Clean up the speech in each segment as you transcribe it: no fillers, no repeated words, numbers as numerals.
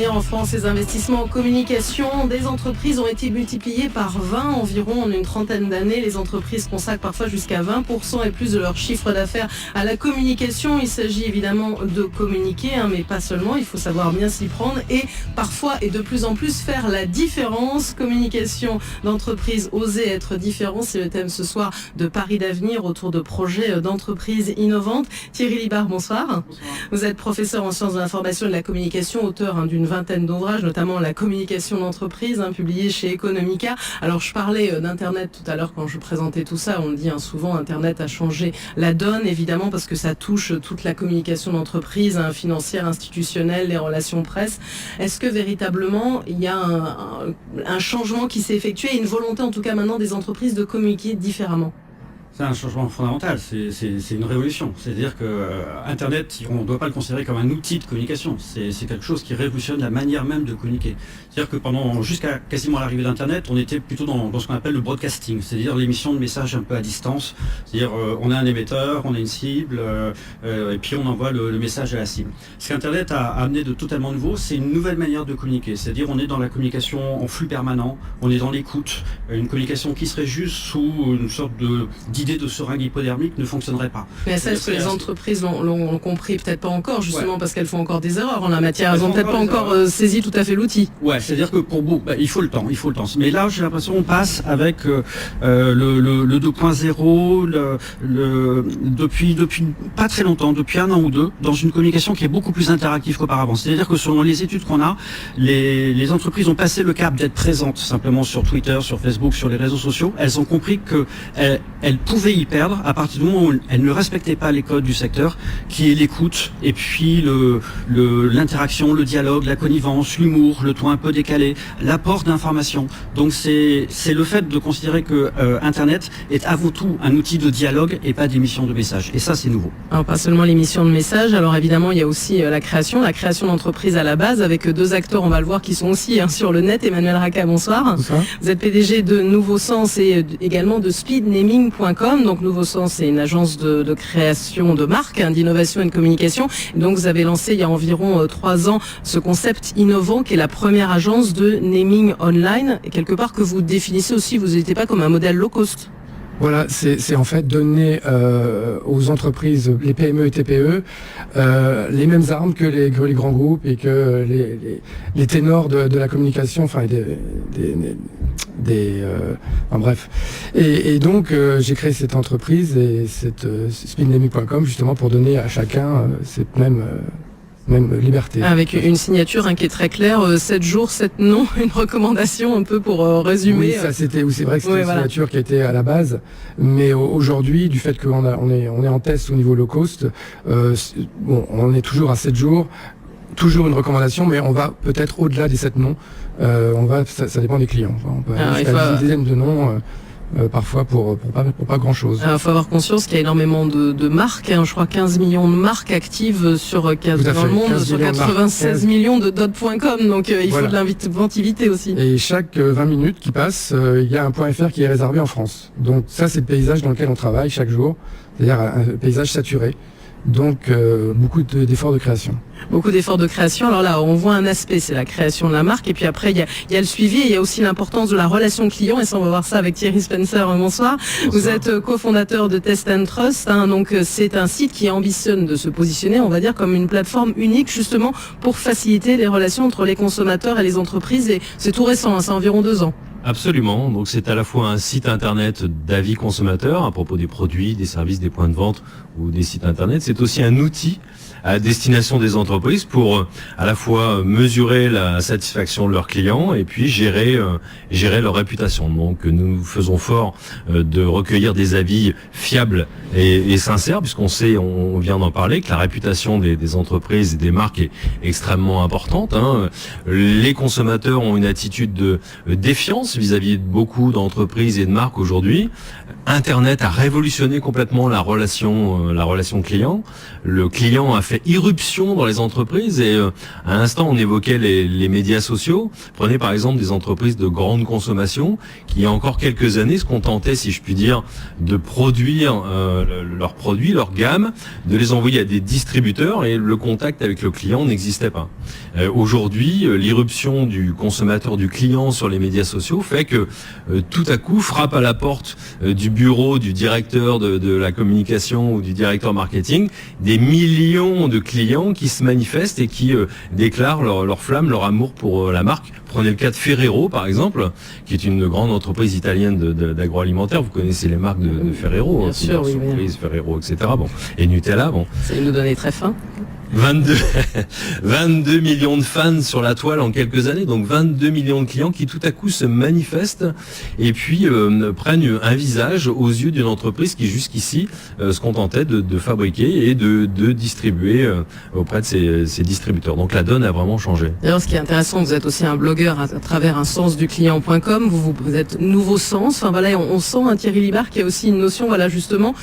En France, les investissements en communication des entreprises ont été multipliés par 20 environ en une trentaine d'années. Les entreprises consacrent parfois jusqu'à 20% et plus de leur chiffre d'affaires à la communication. Il s'agit évidemment de communiquer, mais pas seulement. Il faut savoir bien s'y prendre et parfois et de plus en plus faire la différence. Communication d'entreprise, oser être différent, c'est le thème ce soir de Paris d'avenir autour de projets d'entreprises innovantes. Thierry Libard, bonsoir. Bonsoir. Vous êtes professeur en sciences de l'information et de la communication, auteur d'une vingtaine d'ouvrages, notamment la communication d'entreprise, publié chez Economica. Alors je parlais d'Internet tout à l'heure quand je présentais tout ça. On le dit souvent, Internet a changé la donne, évidemment, parce que ça touche toute la communication d'entreprise, financière, institutionnelle, les relations presse. Est-ce que véritablement il y a un changement qui s'est effectué et une volonté en tout cas maintenant des entreprises de communiquer différemment ? C'est un changement fondamental, c'est une révolution. C'est-à-dire que Internet, on ne doit pas le considérer comme un outil de communication. C'est quelque chose qui révolutionne la manière même de communiquer. C'est-à-dire que jusqu'à quasiment l'arrivée d'Internet, on était plutôt dans ce qu'on appelle le broadcasting, c'est-à-dire l'émission de messages un peu à distance. C'est-à-dire on a un émetteur, on a une cible, et puis on envoie le message à la cible. Ce qu'Internet a amené de totalement nouveau, c'est une nouvelle manière de communiquer. C'est-à-dire on est dans la communication en flux permanent, on est dans l'écoute. Une communication qui serait juste sous une sorte d'idée de seringue hypodermique ne fonctionnerait pas. Mais ça, est-ce que les entreprises l'ont compris? Peut-être pas encore, justement, parce qu'elles font encore des erreurs en la matière. Elles n'ont peut-être pas encore saisi tout à fait l'outil. Ouais, c'est-à-dire que pour beaucoup, il faut le temps. Mais là, j'ai l'impression qu'on passe avec le 2.0, depuis pas très longtemps, depuis un an ou deux, dans une communication qui est beaucoup plus interactive qu'auparavant. C'est-à-dire que selon les études qu'on a, les entreprises ont passé le cap d'être présentes simplement sur Twitter, sur Facebook, sur les réseaux sociaux. Elles ont compris qu'elles pouvaient y perdre à partir du moment où elles ne respectaient pas les codes du secteur, qui est l'écoute, et puis l'interaction, le dialogue, la connivence, l'humour, le ton un peu décalé, l'apport d'informations. Donc c'est le fait de considérer que Internet est avant tout un outil de dialogue et pas d'émission de messages. Et ça, c'est nouveau. Alors pas seulement l'émission de messages, alors évidemment il y a aussi la création d'entreprise à la base, avec deux acteurs, on va le voir, qui sont aussi sur le net. Emmanuel Racah, bonsoir. Bonsoir. Vous êtes PDG de Nouveau Sens et également de speednaming.com. Donc Nouveau Sens, c'est une agence de création de marques, d'innovation et de communication. Et donc vous avez lancé il y a environ 3 ans ce concept innovant qui est la première agence de naming online. Et quelque part que vous définissez aussi, vous n'étiez pas comme un modèle low cost. Voilà, c'est en fait donner aux entreprises, les PME et TPE, les mêmes armes que les grands groupes et que les ténors de la communication, enfin bref. Et donc j'ai créé cette entreprise et cette speednaming.com justement pour donner à chacun cette même liberté. Avec une signature qui est très claire, 7 jours, 7 noms, une recommandation un peu pour résumer. Oui, ça c'est vrai que c'était une signature qui était à la base, mais aujourd'hui, du fait qu'on est en test au niveau low cost, on est toujours à 7 jours, toujours une recommandation, mais on va peut-être au-delà des 7 noms, ça dépend des clients. On peut aller jusqu'à une dizaine de noms. Parfois pour pas grand chose. Il faut avoir conscience qu'il y a énormément de marques, je crois 15 millions de marques actives dans le monde, sur 96 millions de .com, donc il faut de l'inventivité aussi. Et chaque 20 minutes qui passent, il y a un .fr qui est réservé en France. Donc ça, c'est le paysage dans lequel on travaille chaque jour, c'est-à-dire un paysage saturé. Donc beaucoup d'efforts de création. Beaucoup d'efforts de création. Alors là, on voit un aspect, c'est la création de la marque. Et puis après, il y a le suivi et il y a aussi l'importance de la relation client. Et ça, on va voir ça avec Thierry Spencer. Bonsoir. Vous êtes cofondateur de Test & Trust. Donc c'est un site qui ambitionne de se positionner, on va dire, comme une plateforme unique justement pour faciliter les relations entre les consommateurs et les entreprises. Et c'est tout récent, c'est environ 2 ans. Absolument. Donc c'est à la fois un site internet d'avis consommateurs à propos des produits, des services, des points de vente ou des sites internet. C'est aussi un outil à destination des entreprises pour à la fois mesurer la satisfaction de leurs clients et puis gérer leur réputation. Donc nous faisons fort de recueillir des avis fiables et sincères, puisqu'on sait, on vient d'en parler, que la réputation des entreprises et des marques est extrêmement importante. Les consommateurs ont une attitude de défiance vis-à-vis de beaucoup d'entreprises et de marques aujourd'hui. Internet a révolutionné complètement la relation client. Le client a fait fait irruption dans les entreprises. Et à l'instant, on évoquait les médias sociaux. Prenez par exemple des entreprises de grande consommation qui, il y a encore quelques années, se contentaient, si je puis dire, de produire leurs produits, leur gamme, de les envoyer à des distributeurs, et le contact avec le client n'existait pas. Aujourd'hui, l'irruption du consommateur, du client sur les médias sociaux fait que tout à coup frappe à la porte du bureau du directeur de la communication ou du directeur marketing des millions de clients qui se manifestent et qui déclarent leur flamme, leur amour pour la marque. Prenez le cas de Ferrero, par exemple, qui est une grande entreprise italienne d'agroalimentaire. Vous connaissez les marques de Ferrero, bien sûr, oui, surprise, Ferrero, etc. Bon, et Nutella, bon. Ça nous donnait très faim. 22 millions de fans sur la toile en quelques années, donc 22 millions de clients qui tout à coup se manifestent et puis prennent un visage aux yeux d'une entreprise qui jusqu'ici se contentait de fabriquer et de distribuer auprès de ses distributeurs. Donc la donne a vraiment changé. D'ailleurs, ce qui est intéressant, vous êtes aussi un blogueur à travers un sens du client.com, vous êtes nouveau sens. Enfin voilà, on sent un Thierry Libard qui a aussi une notion, voilà justement,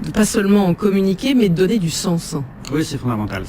de pas seulement en communiquer, mais de donner du sens. Oui, c'est fondamental.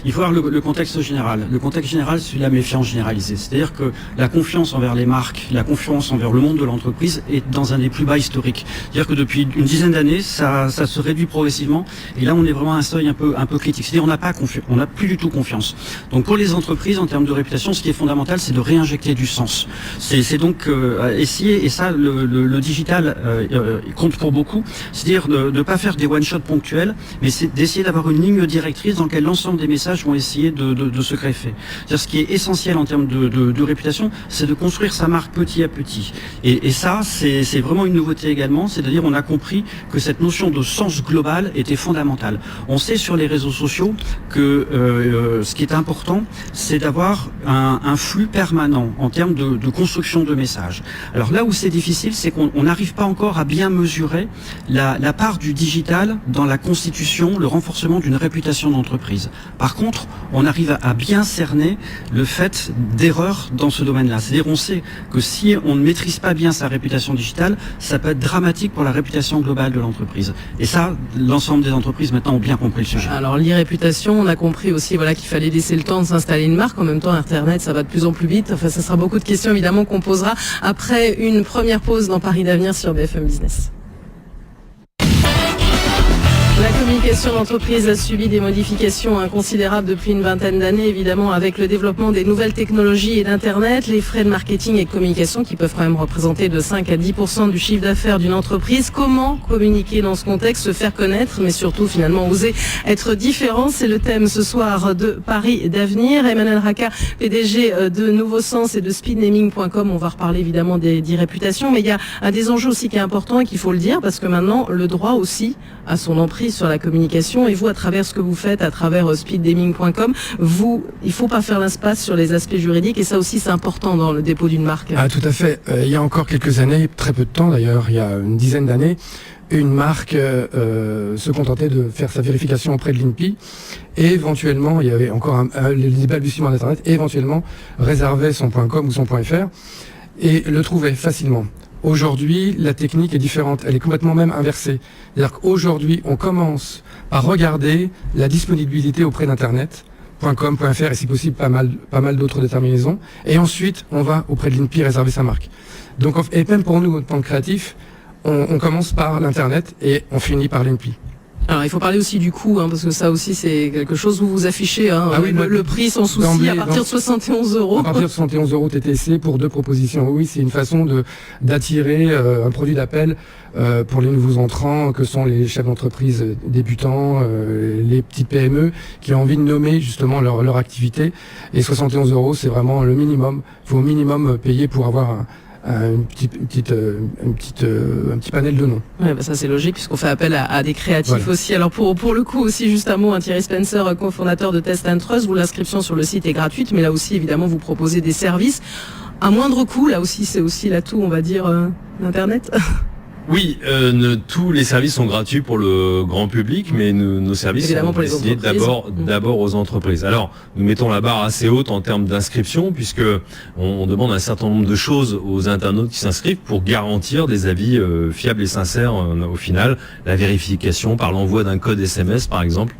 Il faut voir le contexte général. Le contexte général, c'est la méfiance généralisée. C'est-à-dire que la confiance envers les marques, la confiance envers le monde de l'entreprise est dans un des plus bas historiques. C'est-à-dire que depuis une dizaine d'années, ça se réduit progressivement. Et là, on est vraiment à un seuil un peu critique. C'est-à-dire on n'a plus du tout confiance. Donc pour les entreprises, en termes de réputation, ce qui est fondamental, c'est de réinjecter du sens. C'est donc essayer, et ça, le digital compte pour beaucoup. C'est-à-dire de ne pas faire des one-shots ponctuels, mais c'est d'essayer d'avoir une ligne directrice dans laquelle l'ensemble des messages vont essayer de se greffer. C'est-à-dire ce qui est essentiel en termes de réputation, c'est de construire sa marque petit à petit. Et ça, c'est vraiment une nouveauté également, c'est-à-dire on a compris que cette notion de sens global était fondamentale. On sait sur les réseaux sociaux que ce qui est important, c'est d'avoir un flux permanent en termes de construction de messages. Alors là où c'est difficile, c'est qu'on n'arrive pas encore à bien mesurer la part du digital dans la constitution, le renforcement d'une réputation d'entreprise. Par contre, on arrive à bien cerner le fait d'erreurs dans ce domaine-là. C'est-à-dire on sait que si on ne maîtrise pas bien sa réputation digitale, ça peut être dramatique pour la réputation globale de l'entreprise. Et ça, l'ensemble des entreprises maintenant ont bien compris le sujet. Alors l'e-réputation, on a compris aussi voilà, qu'il fallait laisser le temps de s'installer une marque. En même temps, Internet, ça va de plus en plus vite. Enfin, ça sera beaucoup de questions évidemment qu'on posera après une première pause dans Paris d'Avenir sur BFM Business. La communication d'entreprise a subi des modifications considérables depuis une vingtaine d'années, évidemment, avec le développement des nouvelles technologies et d'Internet, les frais de marketing et de communication qui peuvent quand même représenter de 5 à 10% du chiffre d'affaires d'une entreprise. Comment communiquer dans ce contexte, se faire connaître, mais surtout, finalement, oser être différent? C'est le thème ce soir de Paris d'Avenir. Emmanuel Racah, PDG de Nouveau Sens et de speednaming.com. On va reparler évidemment des réputations, mais il y a des enjeux aussi qui est important et qu'il faut le dire, parce que maintenant, le droit aussi a son emprise sur la communication, et vous, à travers ce que vous faites, à travers speednaming.com, il faut pas faire l'impasse sur les aspects juridiques, et ça aussi c'est important dans le dépôt d'une marque. Ah, tout à fait. Il y a encore quelques années, très peu de temps d'ailleurs, il y a une dizaine d'années, une marque se contentait de faire sa vérification auprès de l'INPI, et éventuellement, il y avait encore les balbutiements d'Internet, et éventuellement réservait son .com ou son .fr, et le trouvait facilement. Aujourd'hui, la technique est différente. Elle est complètement même inversée. C'est-à-dire qu'aujourd'hui, on commence par regarder la disponibilité auprès d'Internet, .com, .fr et si possible pas mal d'autres déterminaisons. Et ensuite, on va auprès de l'INPI réserver sa marque. Donc, et même pour nous, en tant que créatifs, on commence par l'Internet et on finit par l'INPI. Alors il faut parler aussi du coût, parce que ça aussi c'est quelque chose où vous affichez le prix sans souci à partir de 71 €. À partir de 71 € TTC pour 2 propositions. Oui, c'est une façon d'attirer un produit d'appel pour les nouveaux entrants que sont les chefs d'entreprise débutants, les petites PME qui ont envie de nommer justement leur activité. Et 71 € c'est vraiment le minimum. Il faut au minimum payer pour avoir un petit panel de noms. Ouais, ça c'est logique puisqu'on fait appel à des créatifs aussi. Alors pour le coup aussi, juste un mot, Thierry Spencer, cofondateur de Test & Trust, l'inscription sur le site est gratuite, mais là aussi évidemment vous proposez des services à moindre coût. Là aussi c'est aussi l'atout, on va dire, d'Internet. Oui, tous les services sont gratuits pour le grand public, mais nos services évidemment sont destinés d'abord aux entreprises. Alors, nous mettons la barre assez haute en termes d'inscription, puisque on demande un certain nombre de choses aux internautes qui s'inscrivent pour garantir des avis fiables et sincères au final. La vérification par l'envoi d'un code SMS, par exemple,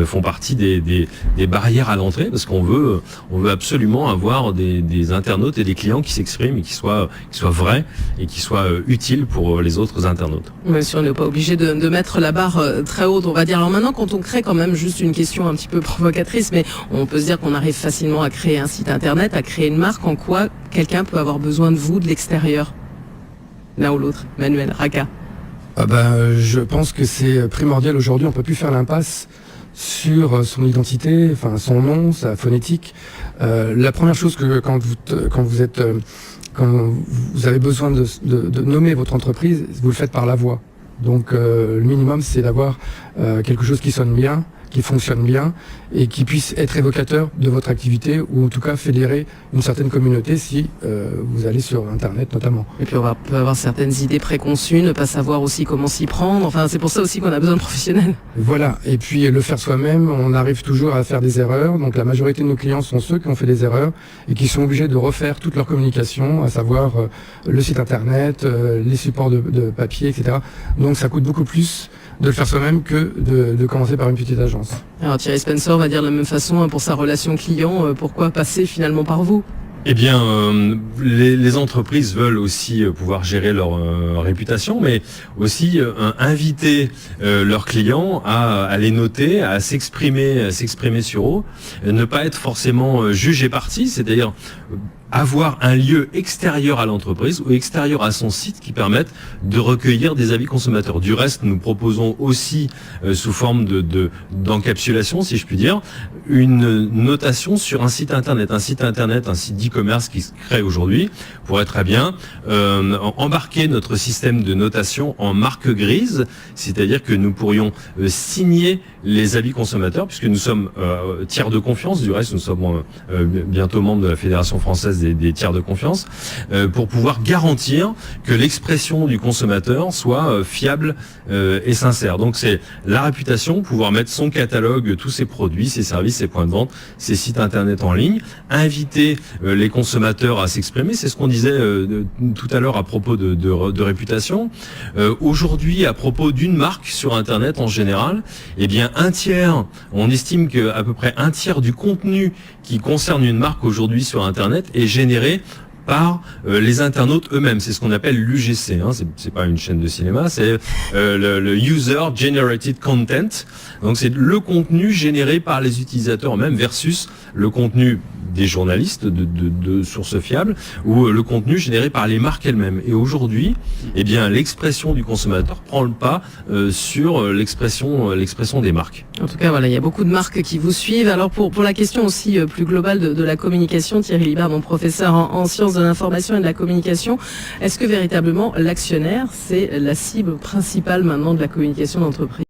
font partie des barrières à l'entrée, parce qu'on veut absolument avoir des internautes et des clients qui s'expriment et qui soient vrais et qui soient utiles pour les autres internautes. Bien sûr, on n'est pas obligé de mettre la barre très haute, on va dire. Alors maintenant, quand on crée quand même, juste une question un petit peu provocatrice, mais on peut se dire qu'on arrive facilement à créer un site internet, à créer une marque, en quoi quelqu'un peut avoir besoin de vous de l'extérieur, l'un ou l'autre. Manuel, Raka. Je pense que c'est primordial aujourd'hui, on peut plus faire l'impasse sur son identité, enfin son nom, sa phonétique. La première chose que quand vous avez besoin de nommer votre entreprise, vous le faites par la voix. Donc le minimum, c'est d'avoir quelque chose qui sonne bien, qui fonctionne bien et qui puisse être évocateur de votre activité ou en tout cas fédérer une certaine communauté si vous allez sur Internet notamment. Et puis on peut avoir certaines idées préconçues, ne pas savoir aussi comment s'y prendre. Enfin, c'est pour ça aussi qu'on a besoin de professionnels. Voilà. Et puis le faire soi-même, on arrive toujours à faire des erreurs. Donc la majorité de nos clients sont ceux qui ont fait des erreurs et qui sont obligés de refaire toute leur communication, à savoir le site Internet, les supports de papier, etc. Donc ça coûte beaucoup plus de le faire soi-même que de commencer par une petite agence. Alors Thierry Spencer va dire de la même façon pour sa relation client, pourquoi passer finalement par vous ? Eh bien, les entreprises veulent aussi pouvoir gérer leur réputation, mais aussi inviter leurs clients à les noter, à s'exprimer sur eux, ne pas être forcément juge et partie, c'est-à-dire avoir un lieu extérieur à l'entreprise ou extérieur à son site qui permette de recueillir des avis consommateurs. Du reste, nous proposons aussi, sous forme d'encapsulation, si je puis dire, une notation sur un site internet. Un site d'e-commerce qui se crée aujourd'hui pourrait très bien embarquer notre système de notation en marque grise, c'est-à-dire que nous pourrions signer les avis consommateurs, puisque nous sommes tiers de confiance. Du reste, nous sommes bientôt membres de la Fédération française des tiers de confiance, pour pouvoir garantir que l'expression du consommateur soit fiable et sincère. Donc c'est la réputation, pouvoir mettre son catalogue, tous ses produits, ses services, ses points de vente, ses sites internet en ligne, inviter les consommateurs à s'exprimer. C'est ce qu'on disait tout à l'heure à propos de réputation. Aujourd'hui, à propos d'une marque sur internet en général, eh bien on estime qu'à peu près un tiers du contenu qui concerne une marque aujourd'hui sur internet est généré par les internautes eux-mêmes. C'est ce qu'on appelle l'UGC. C'est pas une chaîne de cinéma, c'est le User Generated Content. Donc c'est le contenu généré par les utilisateurs eux-mêmes versus le contenu des journalistes de sources fiables ou le contenu généré par les marques elles-mêmes. Et aujourd'hui, eh bien, l'expression du consommateur prend le pas sur l'expression des marques. En tout cas, voilà, il y a beaucoup de marques qui vous suivent. Alors pour la question aussi plus globale de la communication, Thierry Libard, mon professeur en sciences de l'information et de la communication, est-ce que véritablement l'actionnaire, c'est la cible principale maintenant de la communication d'entreprise ?